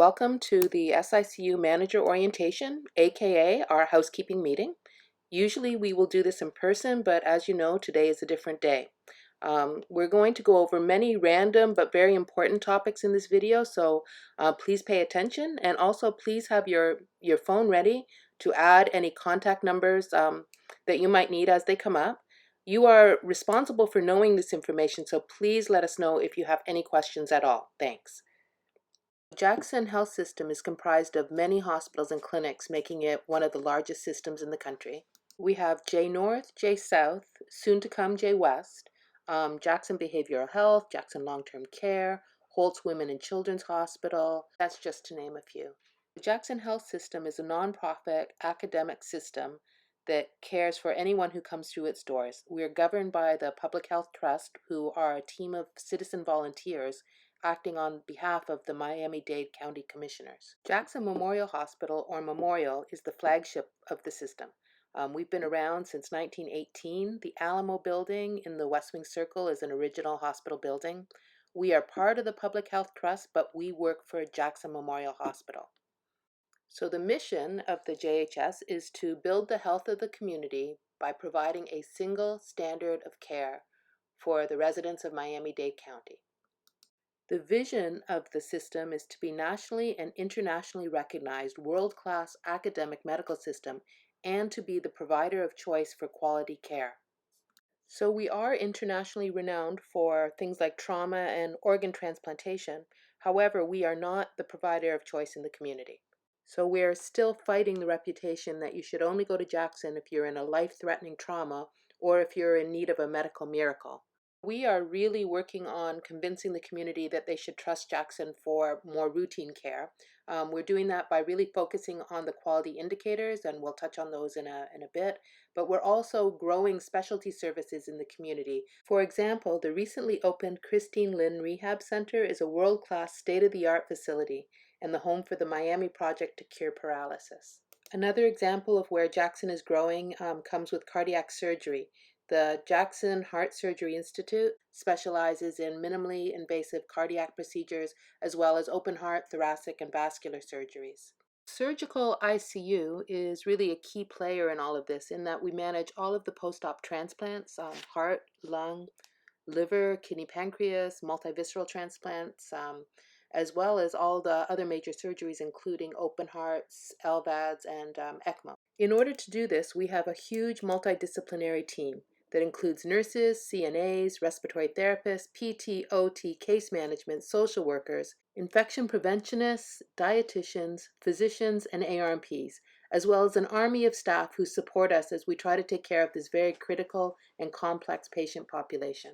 Welcome to the SICU Manager Orientation, aka our housekeeping meeting. Usually we will do this in person, but as you know, today is a different day. We're going to go over many random but very important topics in this video, so please pay attention, and also please have your phone ready to add any contact numbers that you might need as they come up. You are responsible for knowing this information, so please let us know if you have any questions at all. Thanks. Jackson Health System is comprised of many hospitals and clinics, making it one of the largest systems in the country. We have J North, J South, soon to come J West, Jackson Behavioral Health, Jackson Long-Term Care, Holtz Women and Children's Hospital. That's just to name a few. The Jackson Health System is a nonprofit academic system that cares for anyone who comes through its doors. We are governed by the Public Health Trust, who are a team of citizen volunteers acting on behalf of the Miami-Dade County Commissioners. Jackson Memorial Hospital, or Memorial, is the flagship of the system. We've been around since 1918. The Alamo building in the West Wing Circle is an original hospital building. We are part of the Public Health Trust, but we work for Jackson Memorial Hospital. So the mission of the JHS is to build the health of the community by providing a single standard of care for the residents of Miami-Dade County. The vision of the system is to be nationally and internationally recognized world-class academic medical system and to be the provider of choice for quality care. So we are internationally renowned for things like trauma and organ transplantation. However, we are not the provider of choice in the community. So we're still fighting the reputation that you should only go to Jackson if you're in a life-threatening trauma or if you're in need of a medical miracle. We are really working on convincing the community that they should trust Jackson for more routine care. We're doing that by really focusing on the quality indicators, and we'll touch on those in a bit, but we're also growing specialty services in the community. For example, the recently opened Christine Lynn Rehab Center is a world-class, state-of-the-art facility and the home for the Miami Project to Cure Paralysis. Another example of where Jackson is growing comes with cardiac surgery. The Jackson Heart Surgery Institute specializes in minimally invasive cardiac procedures as well as open heart, thoracic, and vascular surgeries. Surgical ICU is really a key player in all of this in that we manage all of the post-op transplants, heart, lung, liver, kidney, pancreas, multivisceral transplants, as well as all the other major surgeries including open hearts, LVADs, and ECMO. In order to do this, we have a huge multidisciplinary team that includes nurses, CNAs, respiratory therapists, PT, OT, case management, social workers, infection preventionists, dietitians, physicians, and ARMPs, as well as an army of staff who support us as we try to take care of this very critical and complex patient population.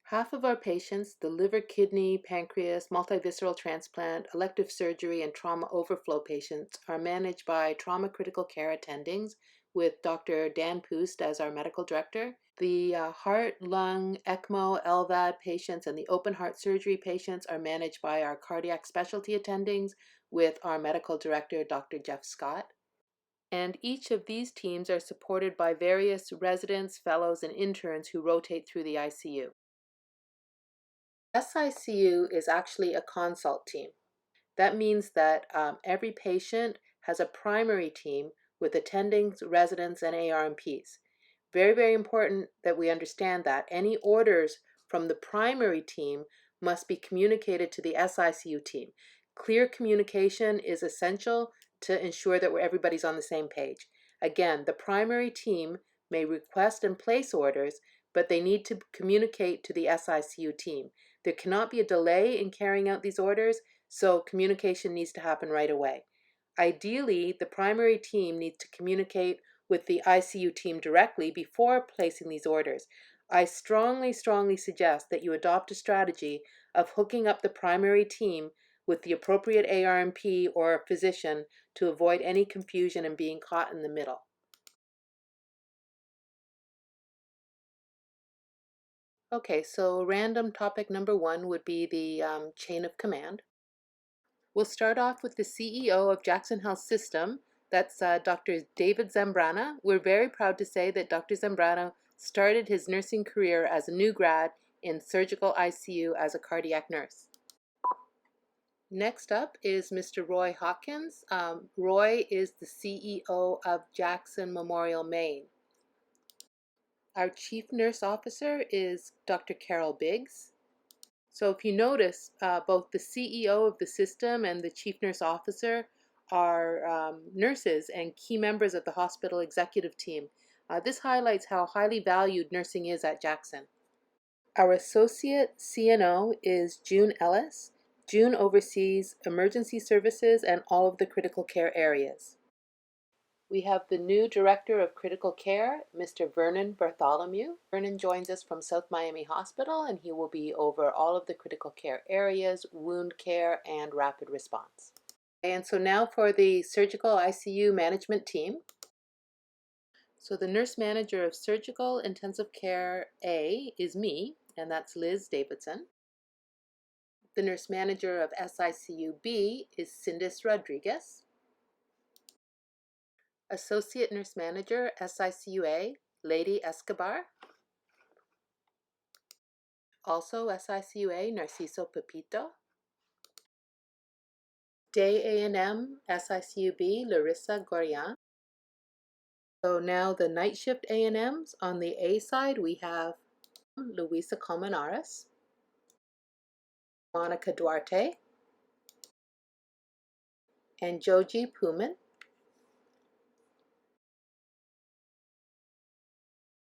Half of our patients, the liver, kidney, pancreas, multivisceral transplant, elective surgery, and trauma overflow patients, are managed by trauma critical care attendings with Dr. Dan Poost as our medical director. The heart, lung, ECMO, LVAD patients and the open heart surgery patients are managed by our cardiac specialty attendings with our medical director, Dr. Jeff Scott. And each of these teams are supported by various residents, fellows, and interns who rotate through the ICU. SICU is actually a consult team. That means that every patient has a primary team with attendings, residents, and ARMPs. Very, very important that we understand that. Any orders from the primary team must be communicated to the SICU team. Clear communication is essential to ensure that everybody's on the same page. Again, the primary team may request and place orders, but they need to communicate to the SICU team. There cannot be a delay in carrying out these orders, so communication needs to happen right away. Ideally, the primary team needs to communicate with the ICU team directly before placing these orders. I strongly suggest that you adopt a strategy of hooking up the primary team with the appropriate ARMP or physician to avoid any confusion and being caught in the middle. Okay, so random topic number 1 would be the chain of command. We'll start off with the CEO of Jackson Health System. That's Dr. David Zambrana. We're very proud to say that Dr. Zambrana started his nursing career as a new grad in surgical ICU as a cardiac nurse. Next up is Mr. Roy Hawkins. Roy is the CEO of Jackson Memorial, Maine. Our Chief Nurse Officer is Dr. Carol Biggs. So if you notice, both the CEO of the system and the Chief Nurse Officer are nurses and key members of the hospital executive team. This highlights how highly valued nursing is at Jackson. Our Associate CNO is June Ellis. June oversees emergency services and all of the critical care areas. We have the new Director of Critical Care, Mr. Vernon Bartholomew. Vernon joins us from South Miami Hospital, and he will be over all of the critical care areas, wound care, and rapid response. And so now for the surgical ICU management team. So the nurse manager of Surgical Intensive Care A is me, and that's Liz Davidson. The nurse manager of SICU B is Cindis Rodriguez. Associate Nurse Manager, SICUA, Lady Escobar. Also SICUA, Narciso Pepito. Day A&M, SICUB, Larissa Gorian. So now the night shift A&Ms. On the A side, we have Luisa Colmenares, Monica Duarte, and Joji Puman.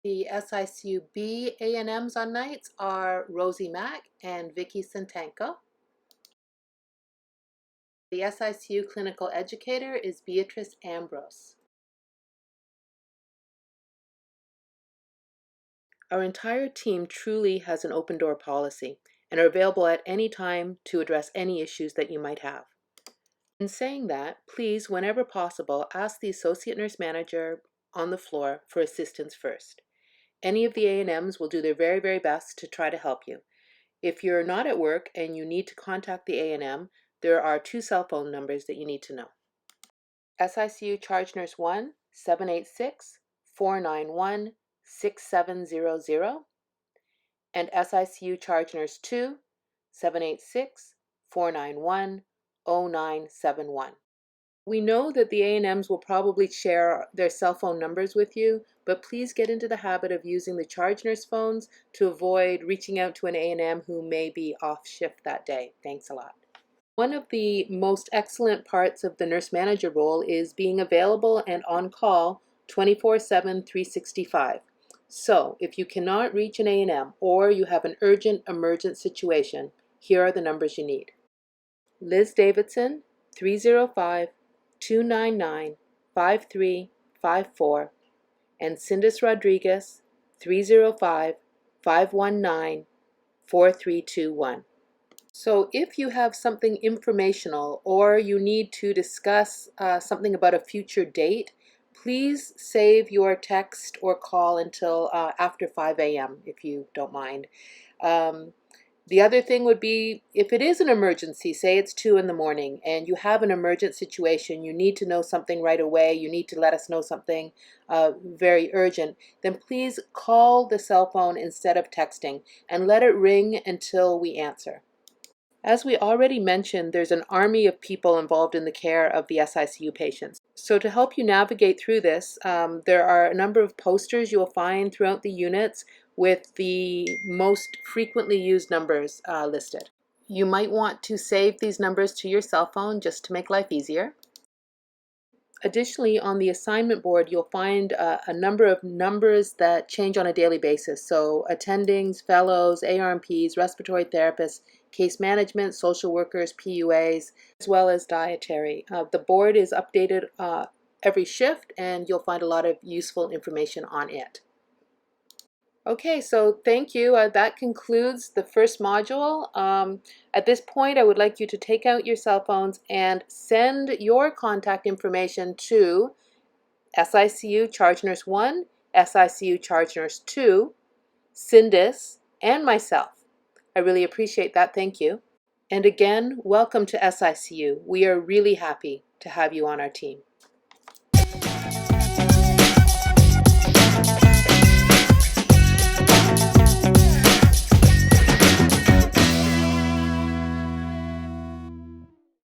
The SICU B A&Ms on nights are Rosie Mack and Vicky Santanko. The SICU clinical educator is Beatrice Ambrose. Our entire team truly has an open door policy and are available at any time to address any issues that you might have. In saying that, please, whenever possible, ask the associate nurse manager on the floor for assistance first. Any of the A&Ms will do their very, very best to try to help you. If you're not at work and you need to contact the A&M, there are 2 cell phone numbers that you need to know. SICU Charge Nurse 1, 786-491-6700, and SICU Charge Nurse 2, 786-491-0971. We know that the A&Ms will probably share their cell phone numbers with you, but please get into the habit of using the charge nurse phones to avoid reaching out to an A&M who may be off shift that day. Thanks a lot. One of the most excellent parts of the nurse manager role is being available and on call 24/7, 365. So if you cannot reach an A&M or you have an urgent emergent situation, here are the numbers you need. Liz Davidson, 305-299-5354, and Cindis Rodriguez, 305-519-4321. So if you have something informational or you need to discuss something about a future date, please save your text or call until after 5 a.m. if you don't mind. The other thing would be, if it is an emergency, say it's 2 in the morning and you have an emergent situation, you need to know something right away, you need to let us know something very urgent, then please call the cell phone instead of texting and let it ring until we answer. As we already mentioned, there's an army of people involved in the care of the SICU patients. So to help you navigate through this, there are a number of posters you'll find throughout the units with the most frequently used numbers listed. You might want to save these numbers to your cell phone just to make life easier. Additionally, on the assignment board, you'll find a number of numbers that change on a daily basis. So attendings, fellows, ARMPs, respiratory therapists, case management, social workers, PUAs, as well as dietary. The board is updated every shift, and you'll find a lot of useful information on it. Okay, so thank you. That concludes the first module. At this point, I would like you to take out your cell phones and send your contact information to SICU Charge Nurse 1, SICU Charge Nurse 2, Cindis, and myself. I really appreciate that. Thank you. And again, welcome to SICU. We are really happy to have you on our team.